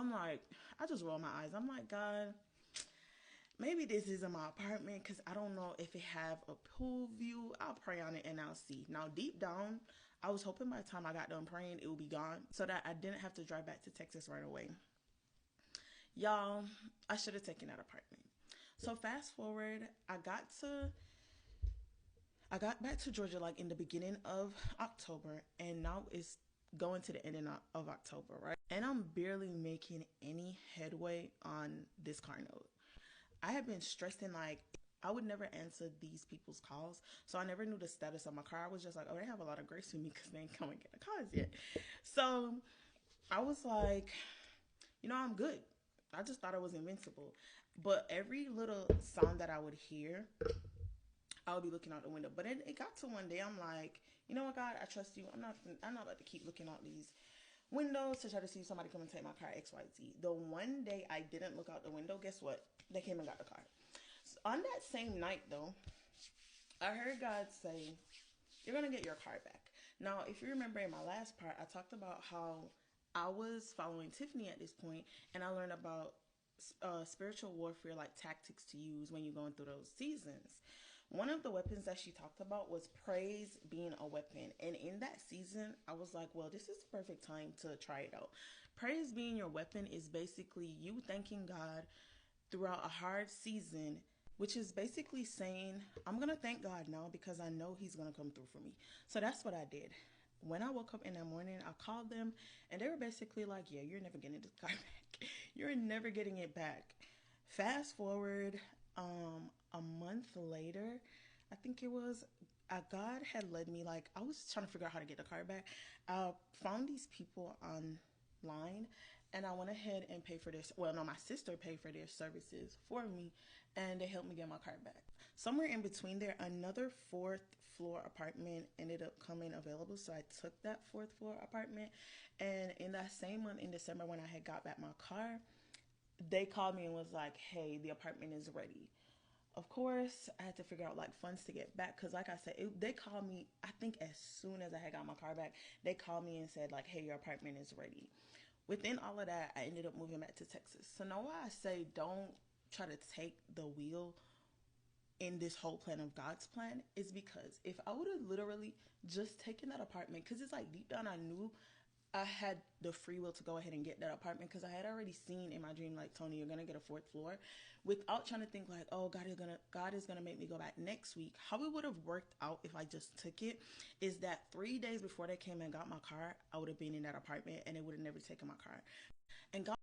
I'm like, I just roll my eyes. I'm like, God, maybe this isn't my apartment because I don't know if it have a pool view. I'll pray on it and I'll see. Now, deep down, I was hoping by the time I got done praying, it would be gone so that I didn't have to drive back to Texas right away. Y'all, I should have taken that apartment. So fast forward, I got back to Georgia like in the beginning of October, and now it's going to the ending of October, right? And I'm barely making any headway on this car note. I have been stressing like I would never answer these people's calls, so I never knew the status of my car. I was just like, oh, they have a lot of grace with me because they ain't come and get the cars yet. So I was like, I'm good. I just thought I was invincible. But every little sound that I would hear, I would be looking out the window. But it got to one day, I'm like, you know what, God, I trust you. I'm not about to keep looking out these windows to try to see if somebody come and take my car XYZ. The one day I didn't look out the window, guess what? They came and got the car. So on that same night, though, I heard God say, you're going to get your car back. Now, if you remember in my last part, I talked about how I was following Tiffany at this point, and I learned about spiritual warfare, like tactics to use when you're going through those seasons. One of the weapons that she talked about was praise being a weapon. And in that season, I was like, well, this is the perfect time to try it out. Praise being your weapon is basically you thanking God throughout a hard season, which is basically saying, I'm going to thank God now because I know He's going to come through for me. So that's what I did. When I woke up in the morning, I called them and they were basically like, yeah, you're never getting this car back. You're never getting it back. Fast forward a month later, I think it was, God had led me, like, I was trying to figure out how to get the car back. I found these people online and I went ahead and paid for this. Well, no, my sister paid for their services for me and they helped me get my car back. Somewhere in between there, another fourth floor apartment ended up coming available. So I took that fourth floor apartment. And in that same month in December, when I had got back my car, they called me and was like, hey, the apartment is ready. Of course, I had to figure out like funds to get back because, like I said, they called me. I think as soon as I had got my car back, they called me and said like, "Hey, your apartment is ready." Within all of that, I ended up moving back to Texas. So now why I say don't try to take the wheel in this whole plan of God's plan is because if I would have literally just taken that apartment, because it's like deep down I knew I had the free will to go ahead and get that apartment because I had already seen in my dream like, Tony, you're gonna get a fourth floor, without trying to think like, oh, God is gonna make me go back next week. How it would have worked out if I just took it is that 3 days before they came and got my car, I would have been in that apartment and they would have never taken my car. And God